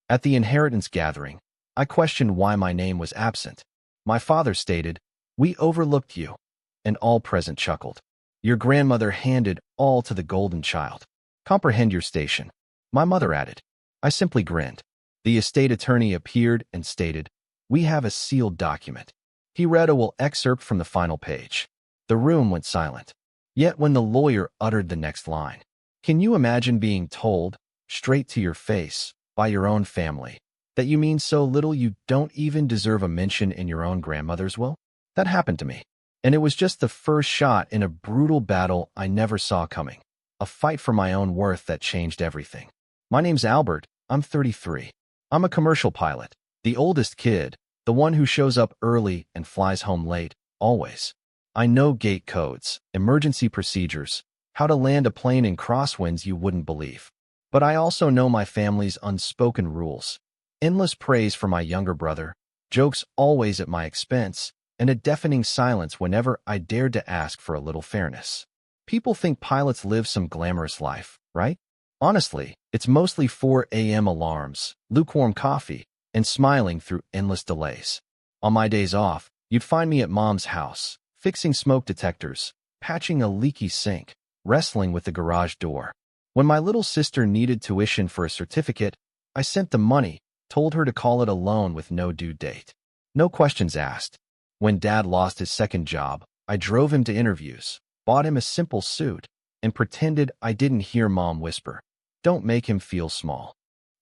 At the inheritance gathering, I questioned why my name was absent. My father stated, "We overlooked you," and all present chuckled. "Your grandmother handed all to the golden child. Comprehend your station," my mother added. I simply grinned. The estate attorney appeared and stated, "We have a sealed document." He read a will excerpt from the final page. The room went silent. Yet when the lawyer uttered the next line, can you imagine being told, straight to your face, by your own family, that you mean so little you don't even deserve a mention in your own grandmother's will? That happened to me. And it was just the first shot in a brutal battle I never saw coming. A fight for my own worth that changed everything. My name's Albert. I'm 33. I'm a commercial pilot, the oldest kid, the one who shows up early and flies home late, always. I know gate codes, emergency procedures, how to land a plane in crosswinds you wouldn't believe. But I also know my family's unspoken rules. Endless praise for my younger brother, jokes always at my expense, and a deafening silence whenever I dared to ask for a little fairness. People think pilots live some glamorous life, right? Honestly, it's mostly 4 a.m. alarms, lukewarm coffee, and smiling through endless delays. On my days off, you'd find me at Mom's house, fixing smoke detectors, patching a leaky sink, wrestling with the garage door. When my little sister needed tuition for a certificate, I sent the money, told her to call it a loan with no due date. No questions asked. When Dad lost his second job, I drove him to interviews, bought him a simple suit, and pretended I didn't hear Mom whisper, "Don't make him feel small."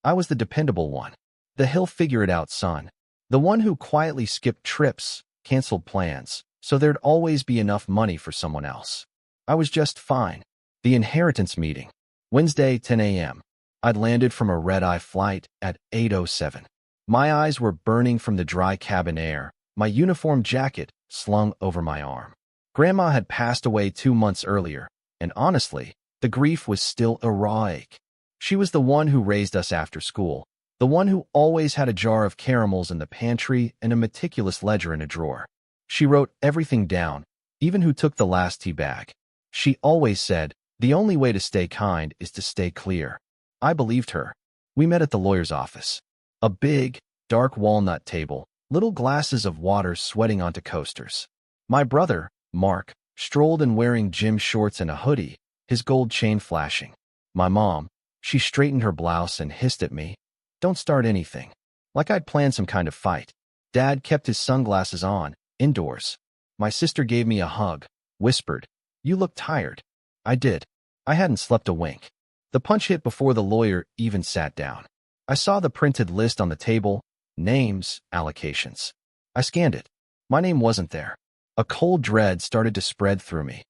I was the dependable one. The he'll figure it out son. The one who quietly skipped trips, canceled plans, so there'd always be enough money for someone else. I was just fine. The inheritance meeting. Wednesday, 10 a.m. I'd landed from a red-eye flight at 8:07. My eyes were burning from the dry cabin air, my uniform jacket slung over my arm. Grandma had passed away 2 months earlier, and honestly, the grief was still a raw ache. She was the one who raised us after school, the one who always had a jar of caramels in the pantry and a meticulous ledger in a drawer. She wrote everything down, even who took the last tea bag. She always said, "The only way to stay kind is to stay clear." I believed her. We met at the lawyer's office. A big, dark walnut table, little glasses of water sweating onto coasters. My brother, Mark, strolled in wearing gym shorts and a hoodie, his gold chain flashing. My mom, she straightened her blouse and hissed at me, "Don't start anything." Like I'd planned some kind of fight. Dad kept his sunglasses on, indoors. My sister gave me a hug, whispered, "You look tired." I did. I hadn't slept a wink. The punch hit before the lawyer even sat down. I saw the printed list on the table, names, allocations. I scanned it. My name wasn't there. A cold dread started to spread through me.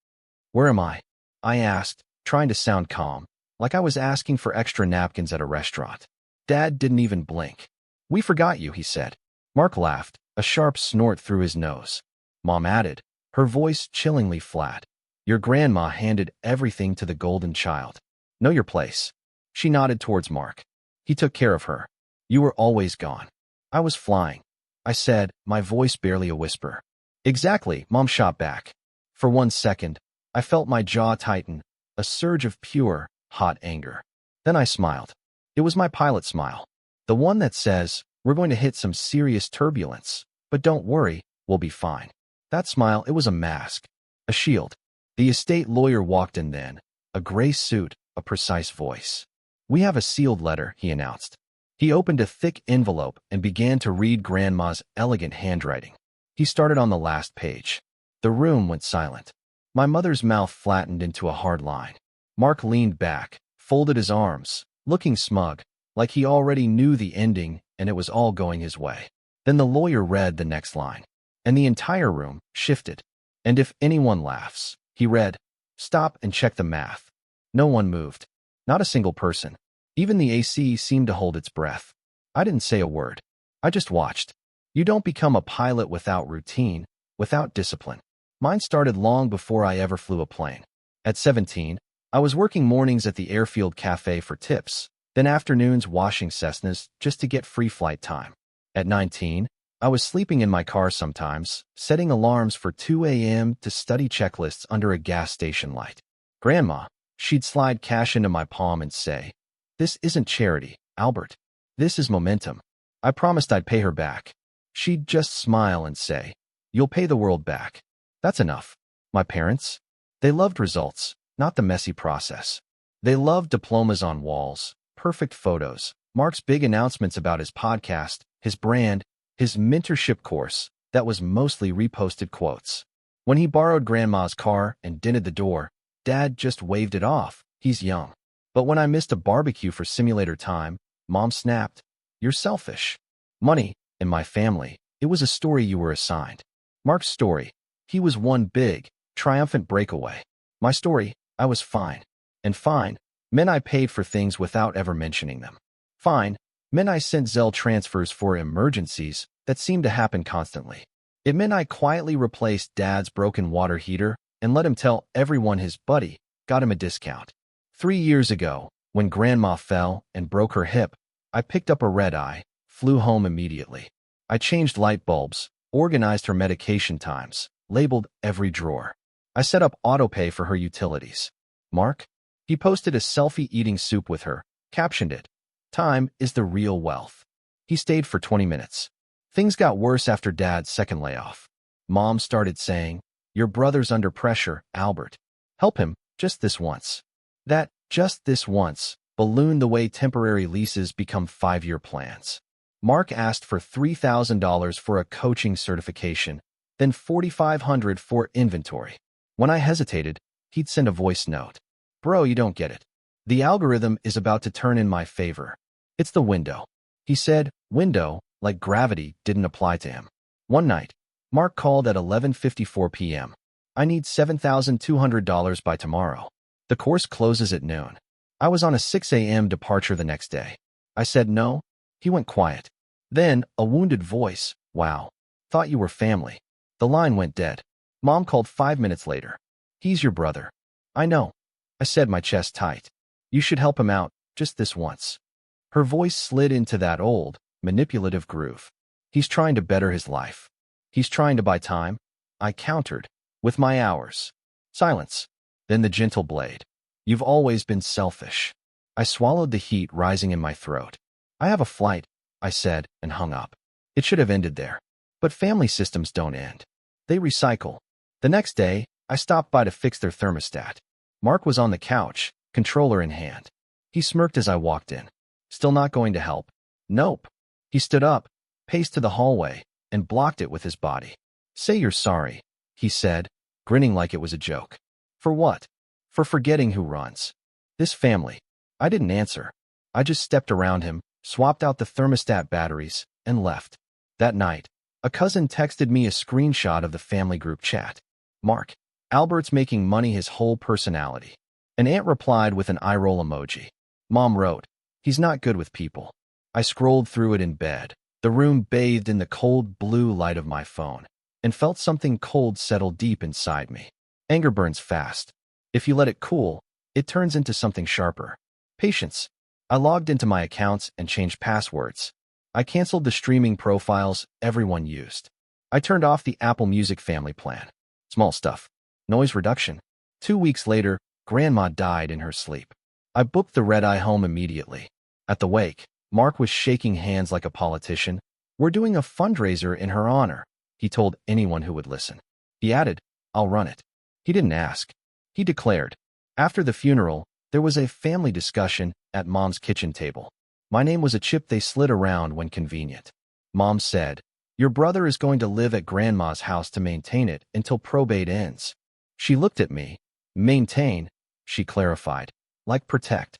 "Where am I?" I asked, trying to sound calm, like I was asking for extra napkins at a restaurant. Dad didn't even blink. "We forgot you," he said. Mark laughed, a sharp snort through his nose. Mom added, her voice chillingly flat, "Your grandma handed everything to the golden child. Know your place." She nodded towards Mark. "He took care of her. You were always gone." "I was flying," I said, my voice barely a whisper. "Exactly," Mom shot back. For 1 second, I felt my jaw tighten, a surge of pure, hot anger. Then I smiled. It was my pilot smile. The one that says, "We're going to hit some serious turbulence, but don't worry, we'll be fine." That smile, it was a mask, a shield. The estate lawyer walked in then, a gray suit, a precise voice. "We have a sealed letter," he announced. He opened a thick envelope and began to read Grandma's elegant handwriting. He started on the last page. The room went silent. My mother's mouth flattened into a hard line. Mark leaned back, folded his arms, looking smug, like he already knew the ending and it was all going his way. Then the lawyer read the next line, and the entire room shifted. "And if anyone laughs," he read, "stop and check the math." No one moved. Not a single person. Even the AC seemed to hold its breath. I didn't say a word. I just watched. You don't become a pilot without routine, without discipline. Mine started long before I ever flew a plane. At 17, I was working mornings at the airfield cafe for tips, then afternoons washing Cessnas just to get free flight time. At 19, I was sleeping in my car sometimes, setting alarms for 2 a.m. to study checklists under a gas station light. Grandma, she'd slide cash into my palm and say, "This isn't charity, Albert. This is momentum. I promised I'd pay her back. She'd just smile and say, "You'll pay the world back." That's enough. My parents? They loved results, not the messy process. They loved diplomas on walls, perfect photos, Mark's big announcements about his podcast, his brand, his mentorship course that was mostly reposted quotes. When he borrowed Grandma's car and dented the door, Dad just waved it off. He's young. But when I missed a barbecue for simulator time, Mom snapped, "You're selfish." Money, in my family, it was a story you were assigned. Mark's story, he was one big, triumphant breakaway. My story, I was fine. And fine meant I paid for things without ever mentioning them. Fine meant I sent Zelle transfers for emergencies that seemed to happen constantly. It meant I quietly replaced Dad's broken water heater and let him tell everyone his buddy got him a discount. 3 years ago, when Grandma fell and broke her hip, I picked up a red-eye, flew home immediately. I changed light bulbs, organized her medication times, labeled every drawer. I set up autopay for her utilities. Mark? He posted a selfie eating soup with her, captioned it, "Time is the real wealth." He stayed for 20 minutes. Things got worse after Dad's second layoff. Mom started saying, "Your brother's under pressure, Albert. Help him, just this once." That "just this once" ballooned the way temporary leases become 5-year plans. Mark asked for $3,000 for a coaching certification, then $4,500 for inventory. When I hesitated, he'd send a voice note. "Bro, you don't get it. The algorithm is about to turn in my favor. It's the window." He said window like gravity didn't apply to him. One night, Mark called at 11:54 p.m. "I need $7,200 by tomorrow. The course closes at noon." I was on a 6 a.m. departure the next day. I said no. He went quiet. Then, a wounded voice, "Wow. Thought you were family." The line went dead. Mom called 5 minutes later. "He's your brother." "I know." I said, my chest tight. "You should help him out, just this once." Her voice slid into that old, manipulative groove. "He's trying to better his life. He's trying to buy time." I countered, "With my hours." Silence. Then the gentle blade. "You've always been selfish." I swallowed the heat rising in my throat. "I have a flight," I said, and hung up. It should have ended there. But family systems don't end. They recycle. The next day, I stopped by to fix their thermostat. Mark was on the couch, controller in hand. He smirked as I walked in. "Still not going to help?" "Nope." He stood up, paced to the hallway, and blocked it with his body. "Say you're sorry," he said, grinning like it was a joke. "For what?" "For forgetting who runs this family." I didn't answer. I just stepped around him, swapped out the thermostat batteries, and left. That night, a cousin texted me a screenshot of the family group chat. "Mark, Albert's making money his whole personality." An aunt replied with an eye-roll emoji. Mom wrote, "He's not good with people." I scrolled through it in bed, the room bathed in the cold blue light of my phone, and felt something cold settle deep inside me. Anger burns fast. If you let it cool, it turns into something sharper. Patience. I logged into my accounts and changed passwords. I canceled the streaming profiles everyone used. I turned off the Apple Music family plan. Small stuff. Noise reduction. 2 weeks later, Grandma died in her sleep. I booked the red-eye home immediately. At the wake, Mark was shaking hands like a politician. "We're doing a fundraiser in her honor," he told anyone who would listen. He added, "I'll run it." He didn't ask. He declared. After the funeral, there was a family discussion at Mom's kitchen table. My name was a chip they slid around when convenient. Mom said, "Your brother is going to live at Grandma's house to maintain it until probate ends." She looked at me. "Maintain," she clarified, "like protect.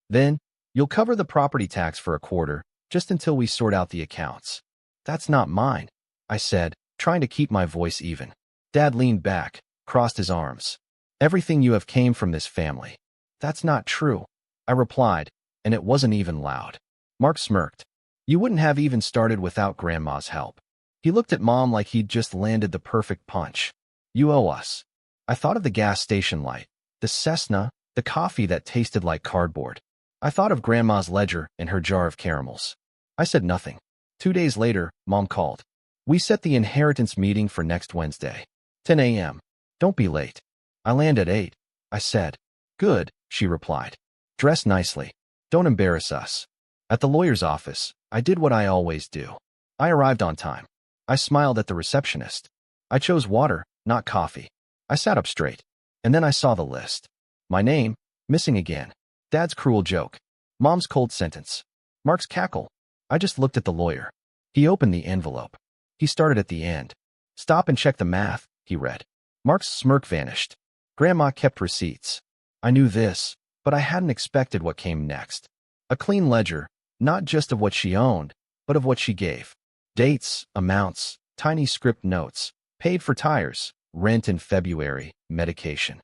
Then, you'll cover the property tax for a quarter, just until we sort out the accounts." "That's not mine," I said, trying to keep my voice even. Dad leaned back, crossed his arms. "Everything you have came from this family." "That's not true," I replied, and it wasn't even loud. Mark smirked. "You wouldn't have even started without Grandma's help." He looked at Mom like he'd just landed the perfect punch. "You owe us." I thought of the gas station light, the Cessna, the coffee that tasted like cardboard. I thought of Grandma's ledger and her jar of caramels. I said nothing. 2 days later, Mom called. "We set the inheritance meeting for next Wednesday. 10 a.m. Don't be late." "I land at 8. I said. "Good," she replied. "Dress nicely. Don't embarrass us." At the lawyer's office, I did what I always do. I arrived on time. I smiled at the receptionist. I chose water, not coffee. I sat up straight. And then I saw the list. My name, missing again. Dad's cruel joke. Mom's cold sentence. Mark's cackle. I just looked at the lawyer. He opened the envelope. He started at the end. Stop and check the math, he read. Mark's smirk vanished. Grandma kept receipts. I knew this, but I hadn't expected what came next. A clean ledger, not just of what she owned, but of what she gave. Dates, amounts, tiny script notes, paid for tires, rent in February, medication.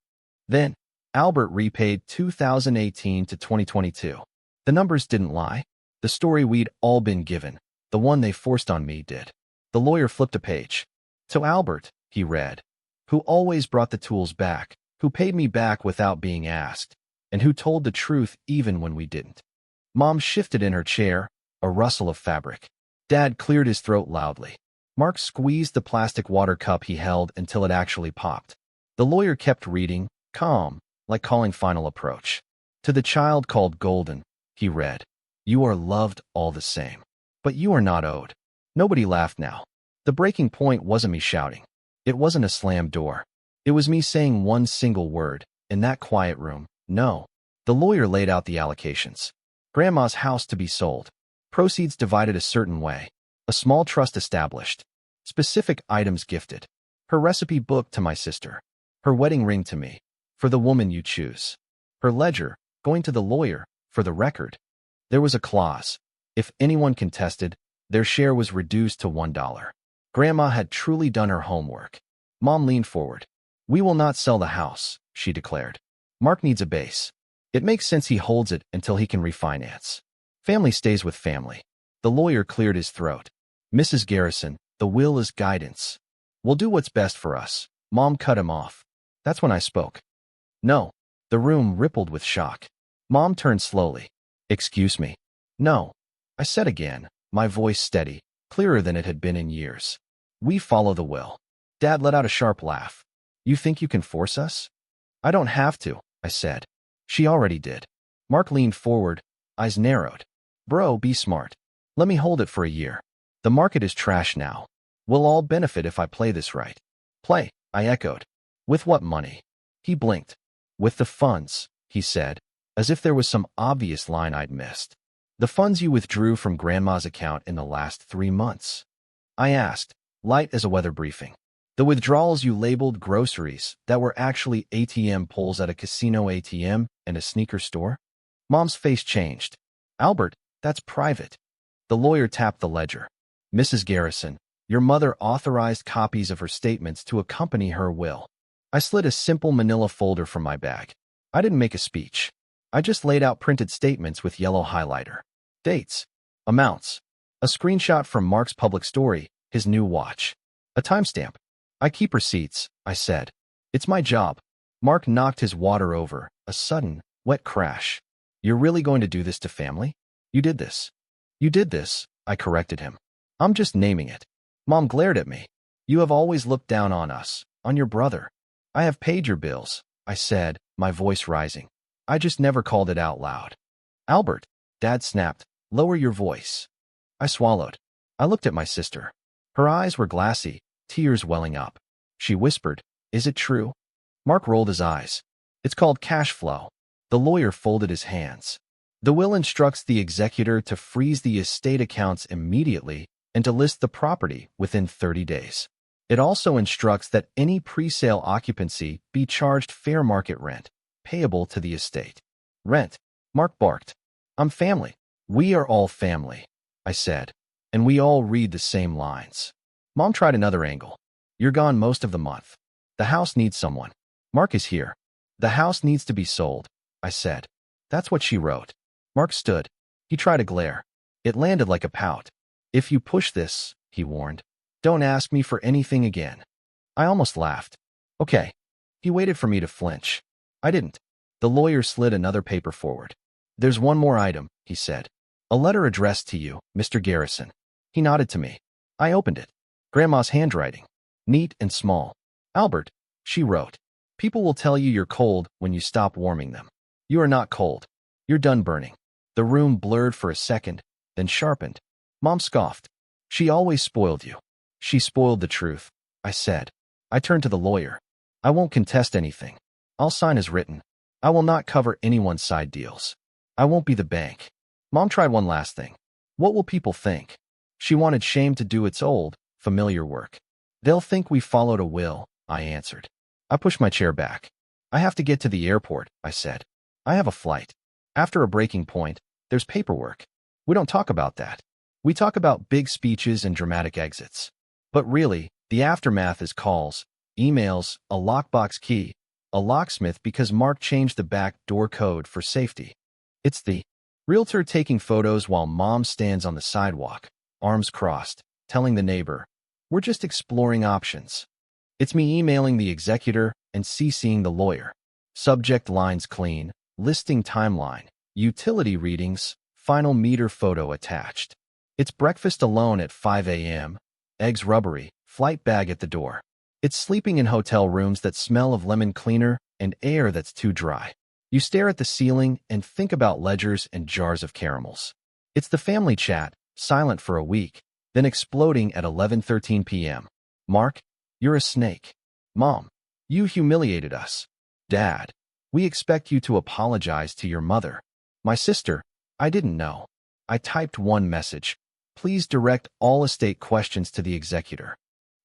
Then, Albert repaid 2018 to 2022. The numbers didn't lie. The story we'd all been given, the one they forced on me, did. The lawyer flipped a page. To Albert, he read, who always brought the tools back, who paid me back without being asked, and who told the truth even when we didn't. Mom shifted in her chair, a rustle of fabric. Dad cleared his throat loudly. Mark squeezed the plastic water cup he held until it actually popped. The lawyer kept reading, calm, like calling final approach. To the child called Golden, he read, you are loved all the same. But you are not owed. Nobody laughed now. The breaking point wasn't me shouting. It wasn't a slammed door. It was me saying one single word, in that quiet room, no. The lawyer laid out the allocations. Grandma's house to be sold. Proceeds divided a certain way. A small trust established. Specific items gifted. Her recipe book to my sister. Her wedding ring to me. For the woman you choose. Her ledger, going to the lawyer, for the record. There was a clause. If anyone contested, their share was reduced to $1. Grandma had truly done her homework. Mom leaned forward. We will not sell the house, she declared. Mark needs a base. It makes sense he holds it until he can refinance. Family stays with family. The lawyer cleared his throat. Mrs. Garrison, the will is guidance. We'll do what's best for us. Mom cut him off. That's when I spoke. No. The room rippled with shock. Mom turned slowly. Excuse me. No. I said again, my voice steady, clearer than it had been in years. We follow the will. Dad let out a sharp laugh. You think you can force us? I don't have to, I said. She already did. Mark leaned forward, eyes narrowed. Bro, be smart. Let me hold it for a year. The market is trash now. We'll all benefit if I play this right. Play, I echoed. With what money? He blinked. With the funds, he said, as if there was some obvious line I'd missed. The funds you withdrew from Grandma's account in the last 3 months. I asked, light as a weather briefing. The withdrawals you labeled groceries that were actually ATM pulls at a casino ATM and a sneaker store? Mom's face changed. Albert, that's private. The lawyer tapped the ledger. Mrs. Garrison, your mother authorized copies of her statements to accompany her will. I slid a simple manila folder from my bag. I didn't make a speech. I just laid out printed statements with yellow highlighter. Dates. Amounts. A screenshot from Mark's public story, his new watch. A timestamp. I keep receipts, I said. It's my job. Mark knocked his water over, a sudden, wet crash. You're really going to do this to family? You did this. You did this, I corrected him. I'm just naming it. Mom glared at me. You have always looked down on us, on your brother. I have paid your bills, I said, my voice rising. I just never called it out loud. Albert, Dad snapped, lower your voice. I swallowed. I looked at my sister. Her eyes were glassy, tears welling up. She whispered, is it true? Mark rolled his eyes. It's called cash flow. The lawyer folded his hands. The will instructs the executor to freeze the estate accounts immediately and to list the property within 30 days. It also instructs that any pre-sale occupancy be charged fair market rent, payable to the estate. Rent. Mark barked. I'm family. We are all family, I said, and we all read the same lines. Mom tried another angle. You're gone most of the month. The house needs someone. Mark is here. The house needs to be sold, I said. That's what she wrote. Mark stood. He tried a glare. It landed like a pout. If you push this, he warned, don't ask me for anything again. I almost laughed. Okay. He waited for me to flinch. I didn't. The lawyer slid another paper forward. There's one more item, he said. A letter addressed to you, Mr. Garrison. He nodded to me. I opened it. Grandma's handwriting. Neat and small. Albert, she wrote. People will tell you you're cold when you stop warming them. You are not cold. You're done burning. The room blurred for a second, then sharpened. Mom scoffed. She always spoiled you. She spoiled the truth, I said. I turned to the lawyer. I won't contest anything. I'll sign as written. I will not cover anyone's side deals. I won't be the bank. Mom tried one last thing. What will people think? She wanted shame to do its old, familiar work. They'll think we followed a will, I answered. I pushed my chair back. I have to get to the airport, I said. I have a flight. After a breaking point, there's paperwork. We don't talk about that. We talk about big speeches and dramatic exits. But really, the aftermath is calls, emails, a lockbox key, a locksmith because Mark changed the back door code for safety. It's the realtor taking photos while Mom stands on the sidewalk, arms crossed, telling the neighbor, we're just exploring options. It's me emailing the executor and CCing the lawyer. Subject lines clean, listing timeline, utility readings, final meter photo attached. It's breakfast alone at 5 a.m., eggs rubbery, flight bag at the door. It's sleeping in hotel rooms that smell of lemon cleaner and air that's too dry. You stare at the ceiling and think about ledgers and jars of caramels. It's the family chat, silent for a week, then exploding at 11:13 p.m. Mark, you're a snake. Mom, you humiliated us. Dad, we expect you to apologize to your mother. My sister, I didn't know. I typed one message. Please direct all estate questions to the executor.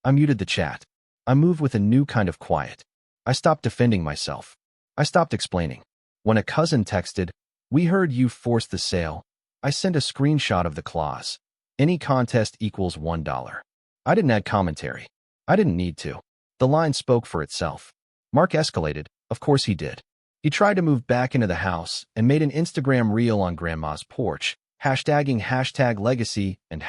I muted the chat. I moved with a new kind of quiet. I stopped defending myself. I stopped explaining. When a cousin texted, we heard you forced the sale, I sent a screenshot of the clause. Any contest equals $1. I didn't add commentary. I didn't need to. The line spoke for itself. Mark escalated. Of course he did. He tried to move back into the house and made an Instagram reel on Grandma's porch, hashtagging #legacy and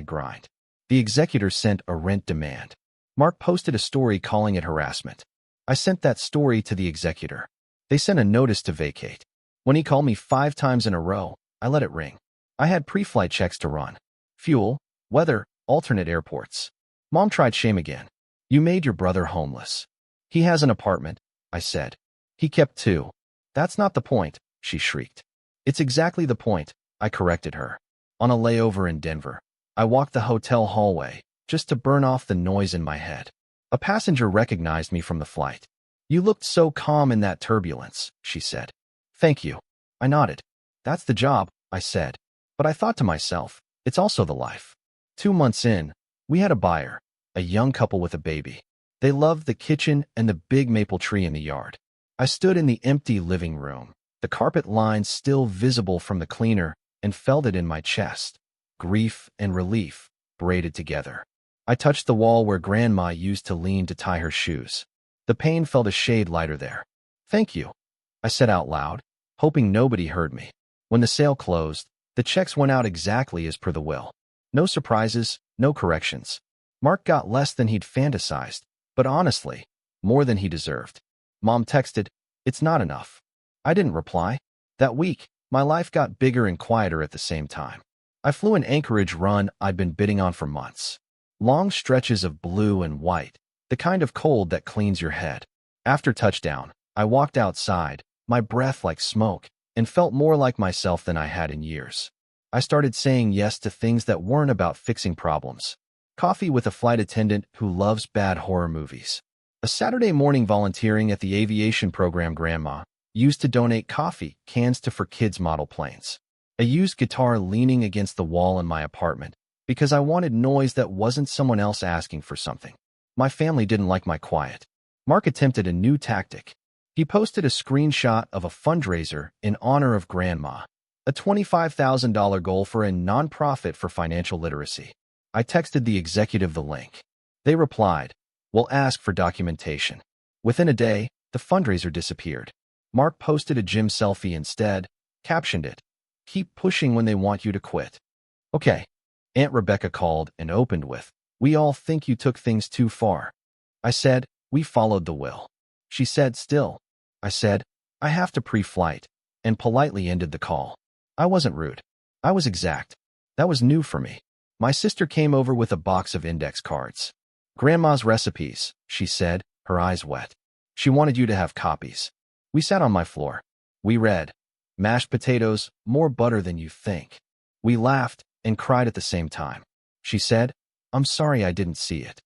#grind. The executor sent a rent demand. Mark posted a story calling it harassment. I sent that story to the executor. They sent a notice to vacate. When he called me 5 times in a row, I let it ring. I had pre-flight checks to run. Fuel, weather, alternate airports. Mom tried shame again. You made your brother homeless. He has an apartment, I said. He kept 2. That's not the point, she shrieked. It's exactly the point, I corrected her. On a layover in Denver, I walked the hotel hallway, just to burn off the noise in my head. A passenger recognized me from the flight. You looked so calm in that turbulence, she said. Thank you. I nodded. That's the job, I said. But I thought to myself, it's also the life. 2 months in, we had a buyer, a young couple with a baby. They loved the kitchen and the big maple tree in the yard. I stood in the empty living room, the carpet lines still visible from the cleaner, and felt it in my chest. Grief and relief braided together. I touched the wall where Grandma used to lean to tie her shoes. The pain felt a shade lighter there. Thank you, I said out loud, hoping nobody heard me. When the sale closed, the checks went out exactly as per the will. No surprises, no corrections. Mark got less than he'd fantasized, but honestly, more than he deserved. Mom texted, it's not enough. I didn't reply. That week, my life got bigger and quieter at the same time. I flew an Anchorage run I'd been bidding on for months. Long stretches of blue and white, the kind of cold that cleans your head. After touchdown, I walked outside, my breath like smoke, and felt more like myself than I had in years. I started saying yes to things that weren't about fixing problems. Coffee with a flight attendant who loves bad horror movies. A Saturday morning volunteering at the aviation program Grandma used to donate coffee cans to for kids' model planes. A used guitar leaning against the wall in my apartment because I wanted noise that wasn't someone else asking for something. My family didn't like my quiet. Mark attempted a new tactic. He posted a screenshot of a fundraiser in honor of Grandma, a $25,000 goal for a nonprofit for financial literacy. I texted the executive the link. They replied, we'll ask for documentation. Within a day, the fundraiser disappeared. Mark posted a gym selfie instead, captioned it, keep pushing when they want you to quit. Okay. Aunt Rebecca called and opened with, we all think you took things too far. I said, we followed the will. She said, still. I said, I have to pre-flight, and politely ended the call. I wasn't rude. I was exact. That was new for me. My sister came over with a box of index cards. Grandma's recipes, she said, her eyes wet. She wanted you to have copies. We sat on my floor. We read. Mashed potatoes, more butter than you think. We laughed and cried at the same time. She said, I'm sorry I didn't see it.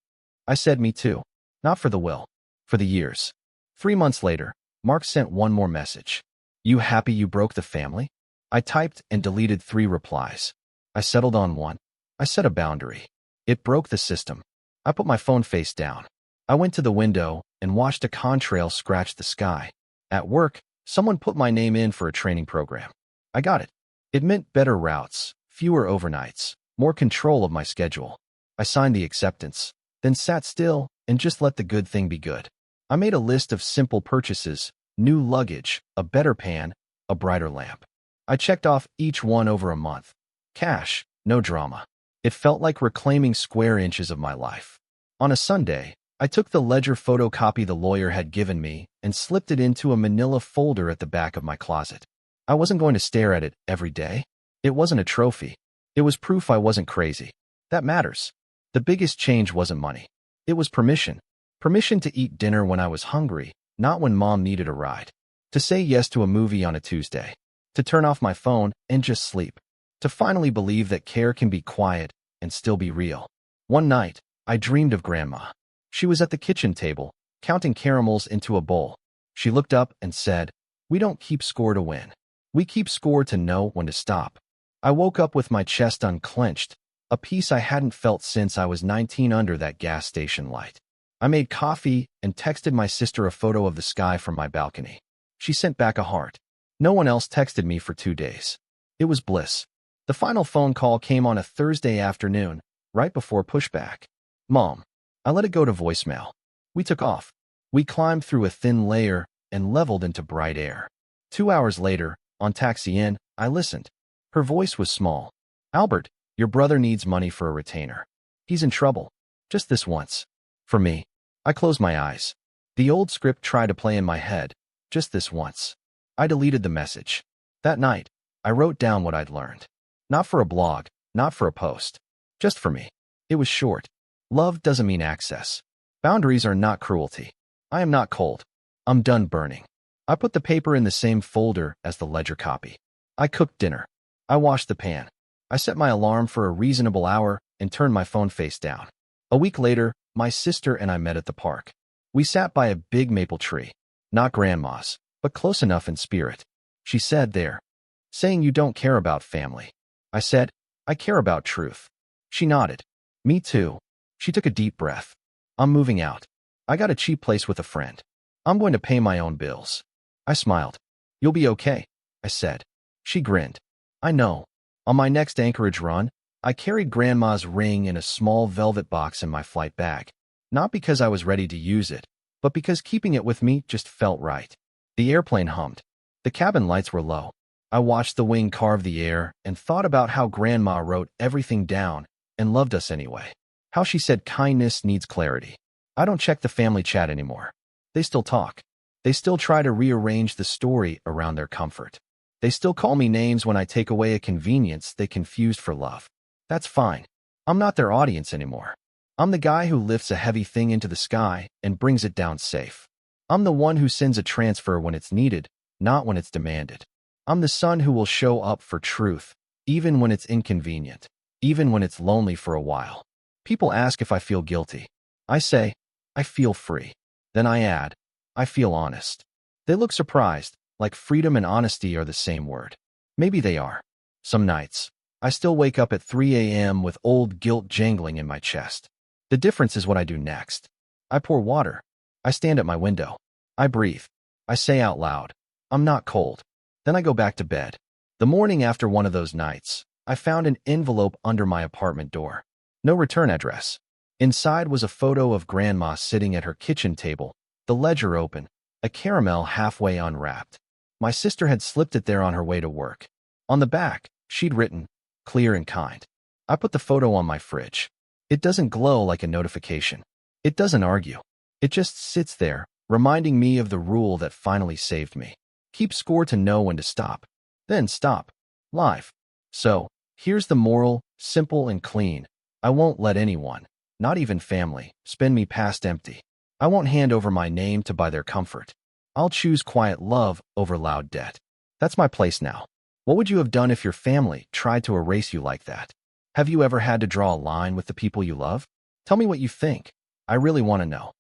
I said, me too. Not for the will, for the years. 3 months later, Mark sent one more message. You happy you broke the family? I typed and deleted 3 replies. I settled on one. I set a boundary. It broke the system. I put my phone face down. I went to the window and watched a contrail scratch the sky. At work, someone put my name in for a training program. I got it. It meant better routes, fewer overnights, more control of my schedule. I signed the acceptance, then sat still and just let the good thing be good. I made a list of simple purchases, new luggage, a better pan, a brighter lamp. I checked off each one over a month. Cash, no drama. It felt like reclaiming square inches of my life. On a Sunday, I took the ledger photocopy the lawyer had given me and slipped it into a manila folder at the back of my closet. I wasn't going to stare at it every day. It wasn't a trophy. It was proof I wasn't crazy. That matters. The biggest change wasn't money. It was permission. Permission to eat dinner when I was hungry, not when mom needed a ride. To say yes to a movie on a Tuesday. To turn off my phone and just sleep. To finally believe that care can be quiet and still be real. One night, I dreamed of Grandma. She was at the kitchen table, counting caramels into a bowl. She looked up and said, We don't keep score to win. We keep score to know when to stop. I woke up with my chest unclenched, a peace I hadn't felt since I was 19 under that gas station light. I made coffee and texted my sister a photo of the sky from my balcony. She sent back a heart. No one else texted me for 2 days. It was bliss. The final phone call came on a Thursday afternoon, right before pushback. Mom. I let it go to voicemail. We took off. We climbed through a thin layer and leveled into bright air. 2 hours later, on taxi in, I listened. Her voice was small. Albert, your brother needs money for a retainer. He's in trouble. Just this once. For me. I closed my eyes. The old script tried to play in my head. Just this once. I deleted the message. That night, I wrote down what I'd learned. Not for a blog, not for a post. Just for me. It was short. Love doesn't mean access. Boundaries are not cruelty. I am not cold. I'm done burning. I put the paper in the same folder as the ledger copy. I cooked dinner. I washed the pan. I set my alarm for a reasonable hour and turned my phone face down. A week later, my sister and I met at the park. We sat by a big maple tree. Not Grandma's, but close enough in spirit. She said there, saying you don't care about family. I said, I care about truth. She nodded. Me too. She took a deep breath. I'm moving out. I got a cheap place with a friend. I'm going to pay my own bills. I smiled. You'll be okay, I said. She grinned. I know. On my next Anchorage run, I carried Grandma's ring in a small velvet box in my flight bag. Not because I was ready to use it, but because keeping it with me just felt right. The airplane hummed. The cabin lights were low. I watched the wing carve the air and thought about how Grandma wrote everything down and loved us anyway. How she said kindness needs clarity. I don't check the family chat anymore. They still talk. They still try to rearrange the story around their comfort. They still call me names when I take away a convenience they confused for love. That's fine. I'm not their audience anymore. I'm the guy who lifts a heavy thing into the sky and brings it down safe. I'm the one who sends a transfer when it's needed, not when it's demanded. I'm the son who will show up for truth, even when it's inconvenient, even when it's lonely for a while. People ask if I feel guilty. I say, I feel free. Then I add, I feel honest. They look surprised, like freedom and honesty are the same word. Maybe they are. Some nights, I still wake up at 3 a.m. with old guilt jangling in my chest. The difference is what I do next. I pour water. I stand at my window. I breathe. I say out loud, I'm not cold. Then I go back to bed. The morning after one of those nights, I found an envelope under my apartment door. No return address. Inside was a photo of Grandma sitting at her kitchen table, the ledger open, a caramel halfway unwrapped. My sister had slipped it there on her way to work. On the back, she'd written, clear and kind. I put the photo on my fridge. It doesn't glow like a notification. It doesn't argue. It just sits there, reminding me of the rule that finally saved me. Keep score to know when to stop. Then stop. Live. So, here's the moral, simple and clean. I won't let anyone, not even family, spin me past empty. I won't hand over my name to buy their comfort. I'll choose quiet love over loud debt. That's my place now. What would you have done if your family tried to erase you like that? Have you ever had to draw a line with the people you love? Tell me what you think. I really want to know.